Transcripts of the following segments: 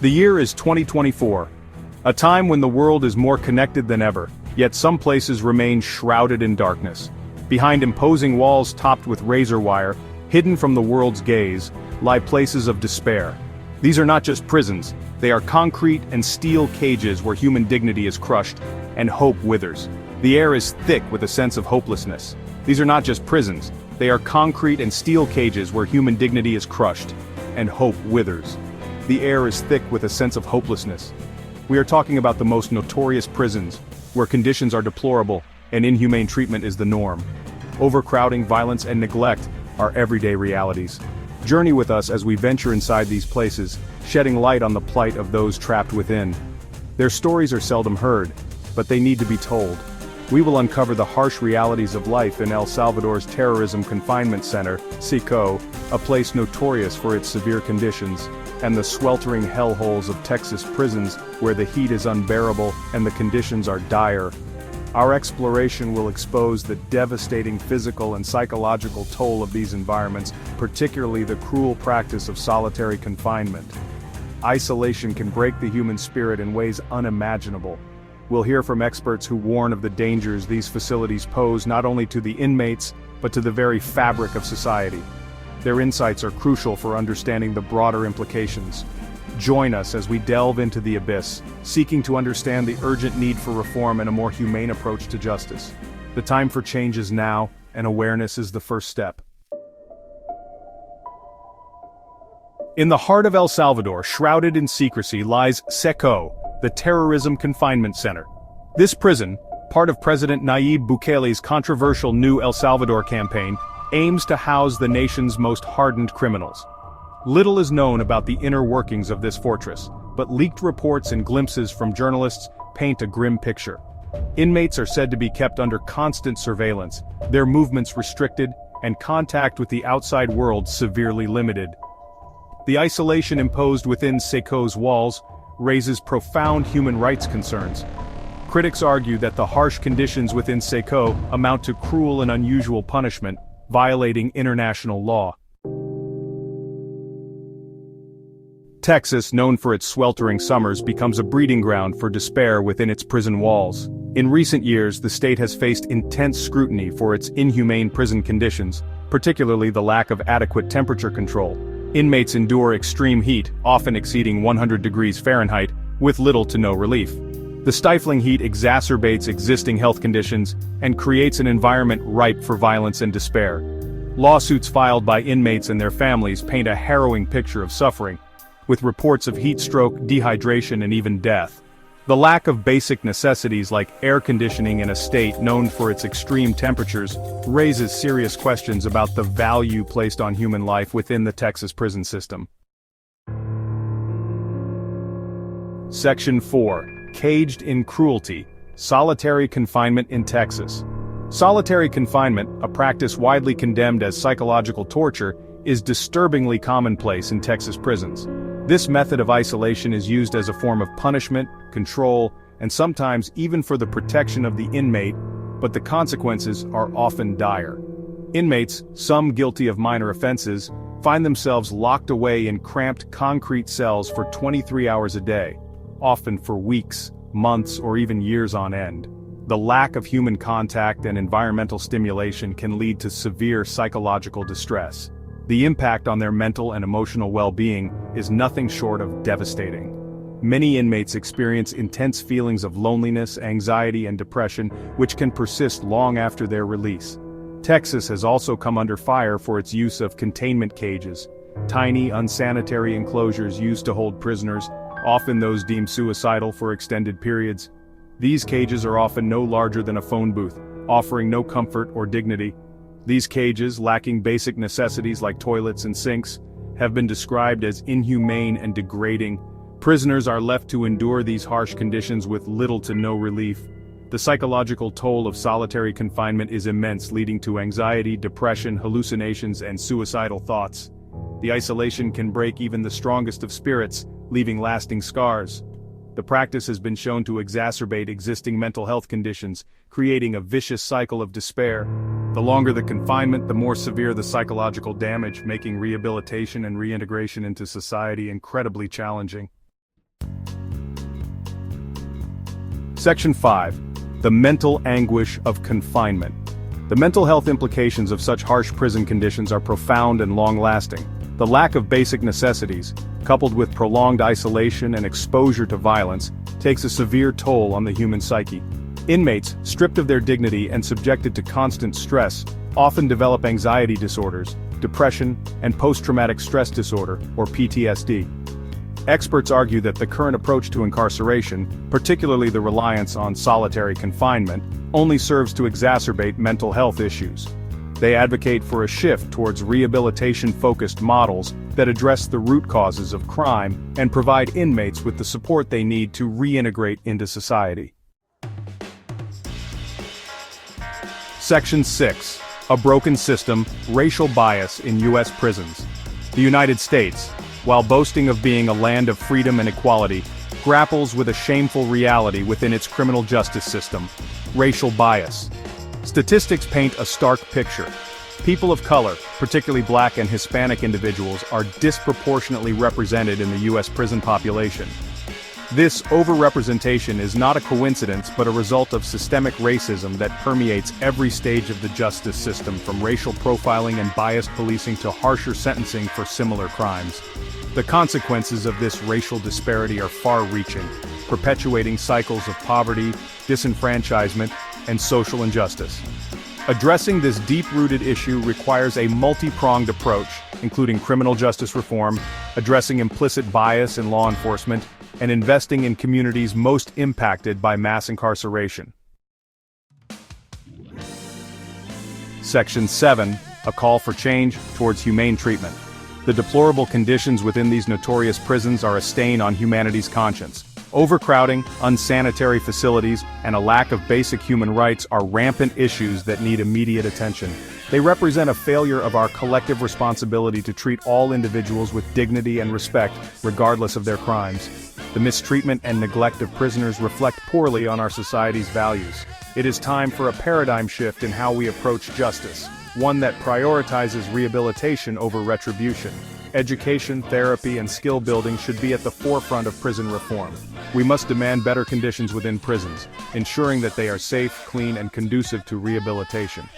The year is 2024, a time when the world is more connected than ever, yet some places remain shrouded in darkness. Behind imposing walls topped with razor wire, hidden from the world's gaze, lie places of despair. These are not just prisons, they are concrete and steel cages where human dignity is crushed, and hope withers. The air is thick with a sense of hopelessness. These are not just prisons, they are concrete and steel cages where human dignity is crushed, and hope withers. The air is thick with a sense of hopelessness. We are talking about the most notorious prisons, where conditions are deplorable, and inhumane treatment is the norm. Overcrowding, violence, and neglect are everyday realities. Journey with us as we venture inside these places, shedding light on the plight of those trapped within. Their stories are seldom heard, but they need to be told. We will uncover the harsh realities of life in El Salvador's Terrorism Confinement Center, SICO, a place notorious for its severe conditions, and the sweltering hellholes of Texas prisons where the heat is unbearable and the conditions are dire. Our exploration will expose the devastating physical and psychological toll of these environments, particularly the cruel practice of solitary confinement. Isolation can break the human spirit in ways unimaginable. We'll hear from experts who warn of the dangers these facilities pose not only to the inmates, but to the very fabric of society. Their insights are crucial for understanding the broader implications. Join us as we delve into the abyss, seeking to understand the urgent need for reform and a more humane approach to justice. The time for change is now, and awareness is the first step. In the heart of El Salvador, shrouded in secrecy, lies SICO, the Terrorism Confinement Center. This prison, part of President Nayib Bukele's controversial New El Salvador campaign, aims to house the nation's most hardened criminals. Little is known about the inner workings of this fortress, but leaked reports and glimpses from journalists paint a grim picture. Inmates are said to be kept under constant surveillance, their movements restricted, and contact with the outside world severely limited. The isolation imposed within SICO's walls raises profound human rights concerns. Critics argue that the harsh conditions within SICO amount to cruel and unusual punishment, violating international law. Texas, known for its sweltering summers, becomes a breeding ground for despair within its prison walls. In recent years, the state has faced intense scrutiny for its inhumane prison conditions, particularly the lack of adequate temperature control. Inmates endure extreme heat, often exceeding 100 degrees Fahrenheit, with little to no relief. The stifling heat exacerbates existing health conditions and creates an environment ripe for violence and despair. Lawsuits filed by inmates and their families paint a harrowing picture of suffering, with reports of heat stroke, dehydration, and even death. The lack of basic necessities like air conditioning in a state known for its extreme temperatures raises serious questions about the value placed on human life within the Texas prison system. Section 4. Caged in Cruelty, Solitary Confinement in Texas. Solitary confinement, a practice widely condemned as psychological torture, is disturbingly commonplace in Texas prisons. This method of isolation is used as a form of punishment, control, and sometimes even for the protection of the inmate, but the consequences are often dire. Inmates, some guilty of minor offenses, find themselves locked away in cramped concrete cells for 23 hours a day, often for weeks, months, or even years on end. The lack of human contact and environmental stimulation can lead to severe psychological distress. The impact on their mental and emotional well-being is nothing short of devastating. Many inmates experience intense feelings of loneliness, anxiety, and depression, which can persist long after their release. Texas has also come under fire for its use of containment cages, tiny, unsanitary enclosures used to hold prisoners, often those deemed suicidal for extended periods. These cages are often no larger than a phone booth, offering no comfort or dignity. These cages, lacking basic necessities like toilets and sinks, have been described as inhumane and degrading. Prisoners are left to endure these harsh conditions with little to no relief. The psychological toll of solitary confinement is immense, leading to anxiety, depression, hallucinations, and suicidal thoughts. The isolation can break even the strongest of spirits, leaving lasting scars. The practice has been shown to exacerbate existing mental health conditions, creating a vicious cycle of despair. The longer the confinement, the more severe the psychological damage, making rehabilitation and reintegration into society incredibly challenging. Section 5. The mental anguish of confinement. The mental health implications of such harsh prison conditions are profound and long-lasting. The lack of basic necessities, coupled with prolonged isolation and exposure to violence, takes a severe toll on the human psyche. Inmates, stripped of their dignity and subjected to constant stress, often develop anxiety disorders, depression, and post-traumatic stress disorder, or PTSD. Experts argue that the current approach to incarceration, particularly the reliance on solitary confinement, only serves to exacerbate mental health issues. They advocate for a shift towards rehabilitation-focused models that address the root causes of crime and provide inmates with the support they need to reintegrate into society. Section 6. A broken system, racial bias in U.S. prisons. The United States, while boasting of being a land of freedom and equality, grapples with a shameful reality within its criminal justice system: racial bias. Statistics paint a stark picture. People of color, particularly Black and Hispanic individuals, are disproportionately represented in the U.S. prison population. This overrepresentation is not a coincidence but a result of systemic racism that permeates every stage of the justice system, from racial profiling and biased policing to harsher sentencing for similar crimes. The consequences of this racial disparity are far-reaching, perpetuating cycles of poverty, disenfranchisement, and social injustice. Addressing this deep-rooted issue requires a multi-pronged approach, including criminal justice reform, addressing implicit bias in law enforcement, and investing in communities most impacted by mass incarceration. Section 7. A call for change towards humane treatment. The deplorable conditions within these notorious prisons are a stain on humanity's conscience. Overcrowding, unsanitary facilities, and a lack of basic human rights are rampant issues that need immediate attention. They represent a failure of our collective responsibility to treat all individuals with dignity and respect, regardless of their crimes. The mistreatment and neglect of prisoners reflect poorly on our society's values. It is time for a paradigm shift in how we approach justice, one that prioritizes rehabilitation over retribution. Education, therapy, and skill building should be at the forefront of prison reform. We must demand better conditions within prisons, ensuring that they are safe, clean, and conducive to rehabilitation.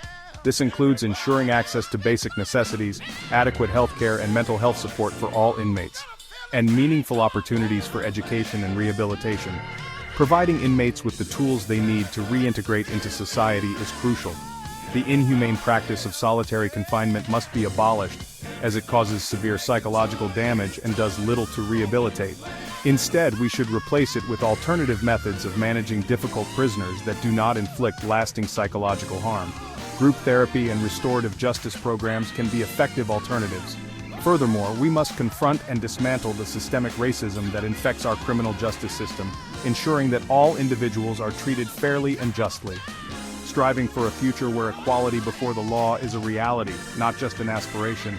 This includes ensuring access to basic necessities, adequate health care and mental health support for all inmates, and meaningful opportunities for education and rehabilitation. Providing inmates with the tools they need to reintegrate into society is crucial. The inhumane practice of solitary confinement must be abolished, as it causes severe psychological damage and does little to rehabilitate. Instead, we should replace it with alternative methods of managing difficult prisoners that do not inflict lasting psychological harm. Group therapy and restorative justice programs can be effective alternatives. Furthermore, we must confront and dismantle the systemic racism that infects our criminal justice system, ensuring that all individuals are treated fairly and justly. Striving for a future where equality before the law is a reality, not just an aspiration.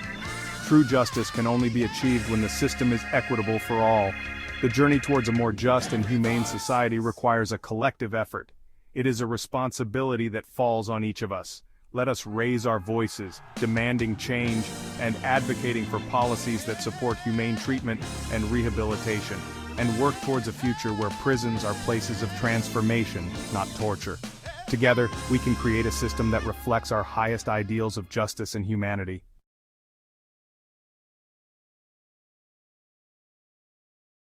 True justice can only be achieved when the system is equitable for all. The journey towards a more just and humane society requires a collective effort. It is a responsibility that falls on each of us. Let us raise our voices, demanding change and advocating for policies that support humane treatment and rehabilitation, and work towards a future where prisons are places of transformation, not torture. Together, we can create a system that reflects our highest ideals of justice and humanity.